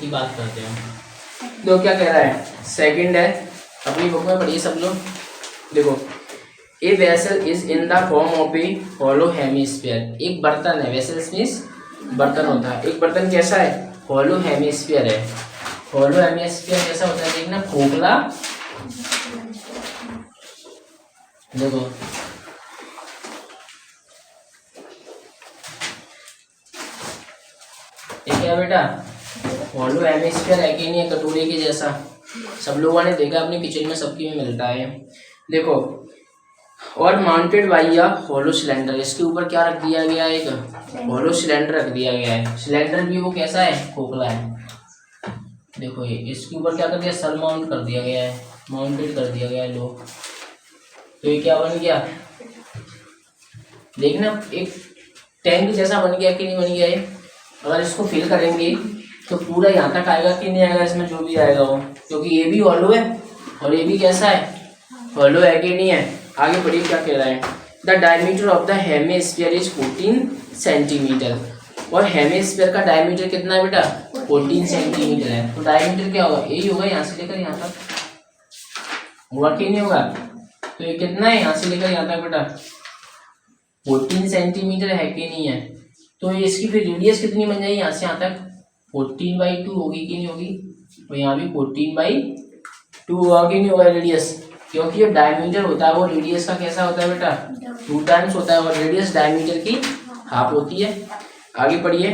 की बात करते हैं। तो क्या कह रहा है, सेकंड है, अपनी बुक में पढ़िए सब लोग। देखो, a vessel is in the form of A hollow hemisphere. एक बर्तन है, वेसल मींस बर्तन होता है। एक बर्तन कैसा है, हॉलो हेमिस्फीयर है। हॉलो हेमिस्फीयर कैसा होता है, देखना खोखला। देखो ये क्या बेटा, हॉलो हेमिस्फीयर है कि नहीं है, कटोरे के जैसा। सब लोगों ने देखा अपने किचन में, सबकी में मिलता है। देखो, और mounted by a hollow cylinder, इसके ऊपर क्या रख दिया गया है, एक हॉलो सिलेंडर रख दिया गया है। सिलेंडर भी वो कैसा है, खोखला है। देखो ये इसके ऊपर क्या कर दिया, सल माउंट कर दिया गया है, माउंटेड कर दिया गया है लो। तो ये क्या बन गया, देखना एक टैंक जैसा बन गया कि नहीं बन गया ये। अगर इसको फिल करेंगे तो पूरा यहाँ तक आएगा कि नहीं आएगा, इसमें जो भी आएगा वो, क्योंकि ये भी हॉलो है और ये भी कैसा है, हॉलो है कि नहीं है। आगे बढ़िए क्या कह रहा है, the diameter of the hemisphere is 14 centimetre. और हेमिस्फीयर का डायमीटर कितना है बेटा, 14 सेंटीमीटर है। तो डायमीटर क्या होगा, यही होगा यहाँ से लेकर यहाँ तक, होगा कि नहीं होगा। तो ये कितना है, यहाँ से लेकर यहाँ तक बेटा 14 सेंटीमीटर है कि नहीं है। तो इसकी फिर रेडियस कितनी बन जाएगी, यहाँ से यहाँ तक 14/2 होगी कि नहीं होगी। और यहाँ भी 14/2 होगा कि नहीं होगा रेडियस, क्योंकि जो डायमीटर होता है वो रेडियस का कैसा होता है बेटा, 2 टाइम्स होता है, और रेडियस डायमीटर की हाफ होती है। आगे पढ़िए,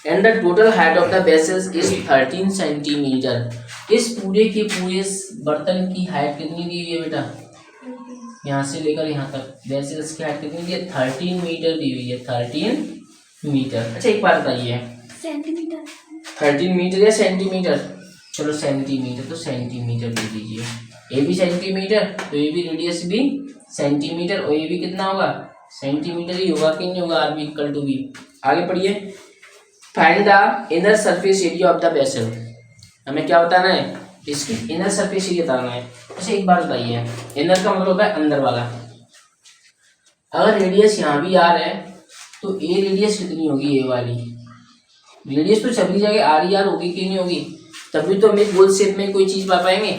and the total height of the vessels is 13 centimetre. इस पूरे के पूरे बर्तन की हाइट कितनी दी हुई है बेटा, यहाँ से लेकर यहाँ तक वेसल्स की हाइट कितनी दी है, 13 मीटर दी हुई है, 13 मीटर। अच्छा एक बात बताइए, सेंटीमीटर 13 मीटर या सेंटीमीटर, चलो सेंटीमीटर, तो सेंटीमीटर दे दीजिए। ये भी सेंटीमीटर, तो ये भी रेडियस भी सेंटीमीटर, और ये भी कितना होगा, सेंटीमीटर ही होगा कि नहीं होगा, r b equal to b. आगे पढ़िए, find the inner surface area of the vessel. हमें क्या बताना है, इसकी इनर सरफेस एरिया बताना है। अच्छा एक बात बताइए, इनर का मतलब होता है अंदर वाला। अगर रेडियस यहाँ भी आर है तो ए रेडियस कितनी होगी, ए वाली रेडियस तो सभी जगह आर ही आर होगी कि नहीं होगी, तभी तो हम एक गोल शेप में कोई चीज पा पाएंगे।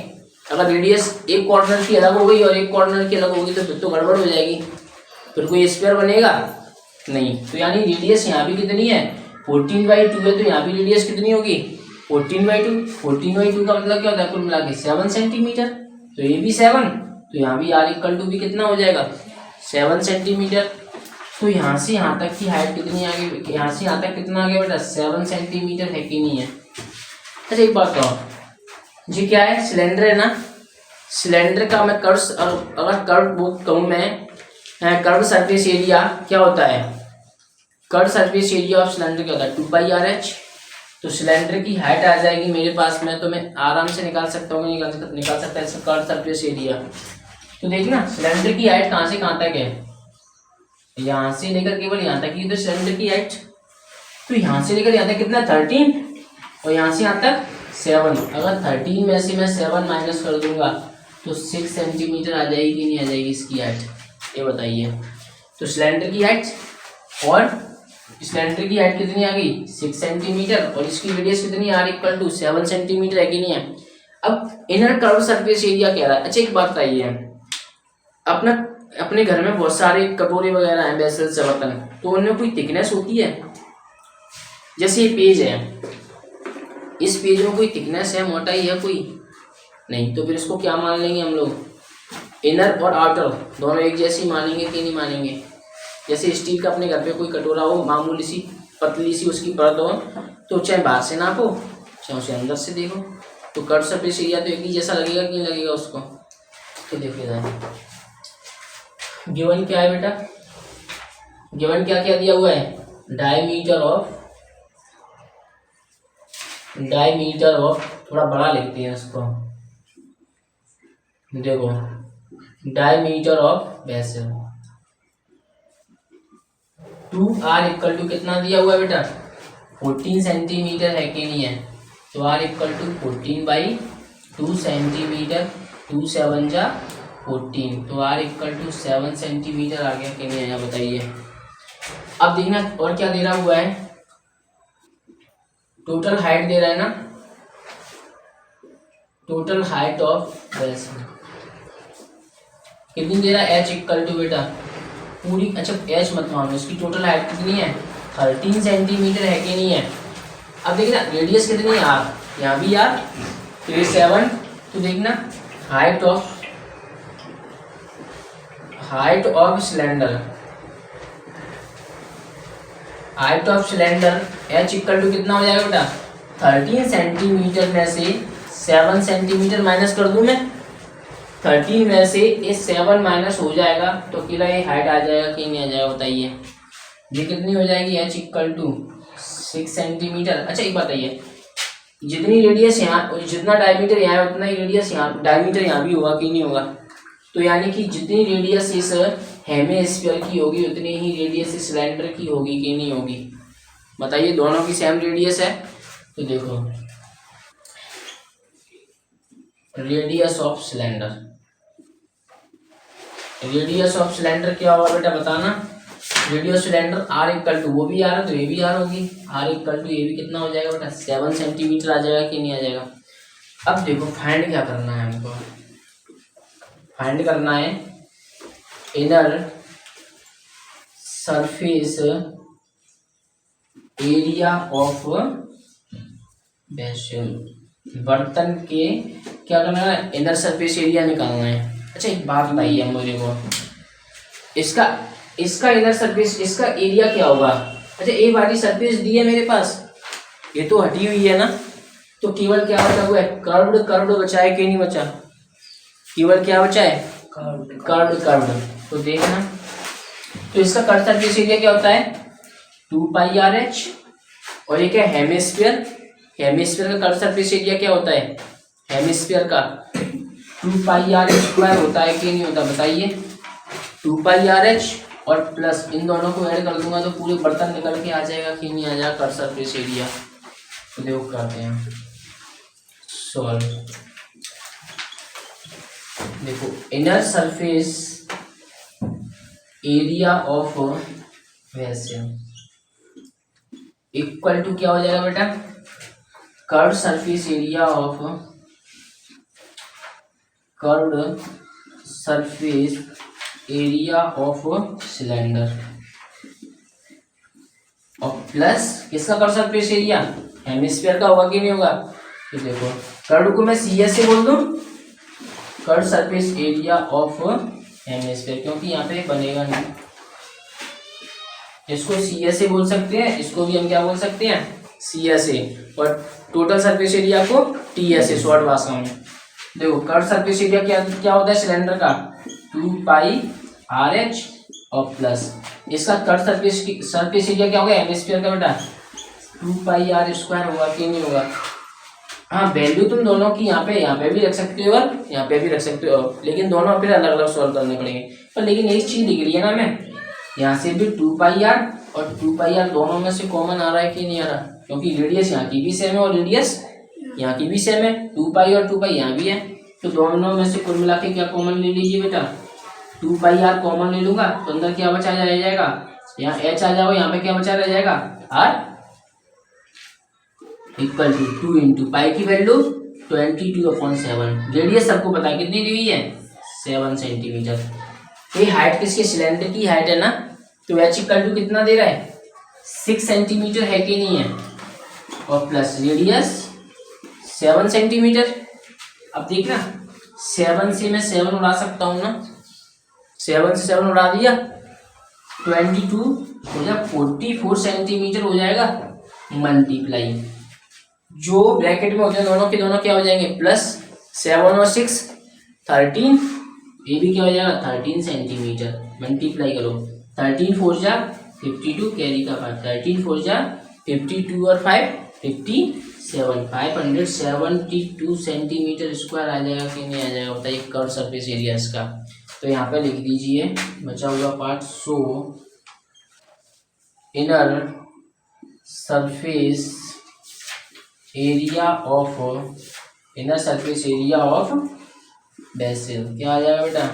अगर रेडियस एक कॉर्नर की अलग हो गई और एक कॉर्नर की अलग होगी तो फिर तो गड़बड़ हो जाएगी, फिर कोई स्क्वायर बनेगा नहीं। तो यानी रेडियस यहाँ भी कितनी है, 14/2 है, तो यहाँ भी रेडियस कितनी होगी, 14/2। 14/2 का मतलब क्या होता है, कुल मिला के 7 सेंटीमीटर, तो ये भी 7, तो यहाँ भी आर इक्वल टू भी कितना हो जाएगा, 7 सेंटीमीटर। तो यहाँ से यहाँ तक की हाइट कितनी आ गई, यहाँ से यहाँ तक कितना आ गया बेटा, 7 सेंटीमीटर है कि नहीं है। अच्छा एक बात कहो, जी क्या है, सिलेंडर है ना, सिलेंडर का मैं कर्व, अगर कर्व वो कहूँ मैं, कर्व सरफेस एरिया क्या होता है, curve surface area of cylinder क्या होता है, 2πRH। तो सिलेंडर की हाइट आ जाएगी मेरे पास में, तो मैं आराम से निकाल सकता हूँ, निकाल सकता है इसका कर्व सरफेस एरिया। तो देखना सिलेंडर की हाइट कहाँ से कहाँ तक है, यहाँ से लेकर केवल यहाँ तक ही तो सिलेंडर की हाइट। तो यहाँ से लेकर यहाँ तक कितना, 13, और यहाँ से यहाँ तक 7। अगर 13 में से मैं 7 माइनस कर दूंगा तो 6 सेंटीमीटर आ जाएगी कि नहीं आ जाएगी इसकी हाइट, ये बताइए। तो सिलेंडर की हाइट, और सिलेंडर की हाइट कितनी आ गई, 6 सेंटीमीटर, और इसकी रेडियस कितनी, आर इक्वल टू 7 सेंटीमीटर है कि नहीं है। अब इनर कर्व सरफेस एरिया कह रहा है। अच्छा एक बात बताइए, अपने घर में बहुत सारे कटोरे वगैरह हैं, वेसल्स से बर्तन, तो उनमें कोई थिकनेस होती है। जैसे ये पेज है, इस पेज में कोई थिकनेस है, मोटाई है कोई नहीं, तो फिर इसको क्या मान लेंगे हम लोग, इनर और आउटर दोनों एक जैसी मानेंगे कि नहीं मानेंगे। जैसे स्टील का अपने घर पे कोई कटोरा हो, मामूली सी पतली सी उसकी परत हो, तो चाहे बाहर से नापो चाहे उसे अंदर से देखो, तो कर्व सरफेस एरिया तो एक ही जैसा लगेगा कि नहीं लगेगा उसको। तो देखिए गिवन क्या है बेटा, गिवन क्या क्या दिया हुआ है, डायमीटर ऑफ, थोड़ा बड़ा लिखते हैं इसको, देखो diameter of vessel 2r equal to कितना दिया हुआ है बेटा, 14 सेंटीमीटर है कि नहीं है। तो r इक्वल टू 14/2 सेंटीमीटर, 2 7 जा 14, तो r इक्वल टू 7 सेंटीमीटर आ गया कि नहीं आया, बताइए। अब देखना और क्या दे रहा हुआ है, टोटल हाइट दे रहा है ना, टोटल हाइट ऑफ बेसिन कितनी दे रहा है, एच इक्वल टू बेटा पूरी, अच्छा एच मत मानो, इसकी टोटल हाइट कितनी है 13 सेंटीमीटर है कि नहीं है। अब देखना रेडियस कितनी है आर, यहाँ भी आर, तो ये 7, तो देखना height of cylinder, height of cylinder h equal to कितना हो जाएगा बेटा 13 सेंटीमीटर में से 7 सेंटीमीटर माइनस कर दूं मैं, 13 में से ये 7 माइनस हो जाएगा तो किला ये हाइट आ जाएगा कि नहीं आ जाएगा बताइए, ये कितनी हो जाएगी एच इक्वल टू 6 सेंटीमीटर। अच्छा एक बताइए, जितनी रेडियस यहाँ, जितना डायमीटर यहाँ है उतना ही रेडियस यहाँ, डायमीटर यहाँ भी होगा कि नहीं होगा, तो यानी कि जितनी रेडियस इस हेमिस्फीयर की होगी उतनी ही रेडियस इस सिलेंडर की होगी कि नहीं होगी, बताइए दोनों की सेम रेडियस है। तो देखो radius of cylinder, radius of cylinder क्या होगा बेटा बताना, radius cylinder r equal to, वो भी आर है तो ये भी आर होगी, आर इक्वल टू ये भी कितना हो जाएगा बेटा 7 सेंटीमीटर आ जाएगा कि नहीं आ जाएगा। अब देखो फाइंड क्या करना है हमको, फाइंड करना है inner surface area of vessel, बर्तन के क्या करना है इनर सरफेस एरिया निकालना है। अच्छा एक बात बताइए मुझे को, इसका इनर सरफेस, इसका एरिया क्या होगा। अच्छा एक वाली सरफेस दी है मेरे पास, ये तो हटी हुई है ना, तो केवल क्या बचा हुआ है कर्व्ड बचा है कि नहीं बचा, केवल क्या बचा है कर्व्ड। तो देखना, तो इसका कर्व सरफेस एरिया क्या होता है 2πRh, और ये क्या हेमिस्फीयर, हेमिस्फीयर का कर्व सरफेस एरिया क्या होता है, हेमिस्फीयर का 2πRh² होता है कि नहीं होता बताइए, 2πRh और प्लस इन दोनों को ऐड कर दूंगा तो पूरे बर्तन निकल के आ जाएगा कि नहीं आ जाएगा कर्व सरफेस एरिया। तो देखो करते हैं सॉल्व, देखो inner surface area of vessel equal to क्या हो जाएगा बेटा curve surface area of, curved surface area of cylinder, और प्लस किसका कर्व सरफेस एरिया हेमिस्फीयर का होगा कि नहीं होगा। तो देखो कर्व को मैं CS से बोल दूं, curve surface area of hemisphere, क्योंकि यहाँ पे बनेगा नहीं, इसको CS से बोल सकते हैं, इसको भी हम क्या बोल सकते हैं CSA, और टोटल सरफेस एरिया को TSA शॉर्ट भाषा में। देखो कर्व सरफेस एरिया क्या होता है सिलेंडर का 2πRh और प्लस इसका कर्व सरफेस एरिया क्या होगा हेमिस्फीयर का बेटा 2πr² होगा कि नहीं होगा। हाँ वैल्यू तुम दोनों की यहाँ पे भी रख सकते हो और यहाँ पे भी रख सकते हो, लेकिन दोनों फिर अलग अलग सॉल्व करने पड़ेंगे। पर लेकिन एक चीज दिख रही है ना हमें, यहाँ से भी 2πr और 2πr दोनों में से कॉमन आ रहा है कि नहीं आ रहा, क्योंकि रेडियस यहाँ की भी सेम है और रेडियस यहाँ की भी सेम है, 2π और 2π यहाँ भी है, तो दोनों में से कुल मिला के क्या कॉमन ले लीजिए बेटा 2πr कॉमन ले लूंगा तो अंदर क्या बचा रह जाएगा, यहाँ h आ जाओ, यहाँ पे क्या बचा रह जाएगा r equal to 2 into pi की वैल्यू 22/7, रेडियस सबको पता है कितनी दी हुई है 7 सेंटीमीटर। ये हाइट किसके सिलेंडर की हाइट है ना, तो h इक्वल टू कितना दे रहा है 6 सेंटीमीटर है कि नहीं है, और प्लस रेडियस 7 सेंटीमीटर। अब देखना 7 से मैं 7 उड़ा सकता हूँ ना, 7 से 7 उड़ा दिया 22 हो जाए 44 सेंटीमीटर हो जाएगा, मल्टीप्लाई जो ब्रैकेट में होते हैं दोनों के दोनों क्या हो जाएंगे प्लस 7 और 6 13, ये भी क्या हो जाएगा 13 सेंटीमीटर, मल्टीप्लाई करो 13 4 जा 52 कैरी का 5, 13 4 जा 52 और 5 57, 572 सेंटीमीटर स्क्वायर आ जाएगा कि नहीं आ जाएगा बताइए कर्व सरफेस एरिया इसका। तो यहाँ पे लिख दीजिए बचा हुआ part, so inner surface area of, inner surface area of vessel क्या आ जाएगा बेटा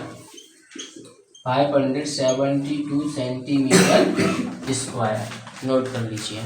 572 सेंटीमीटर स्क्वायर, नोट कर लीजिए।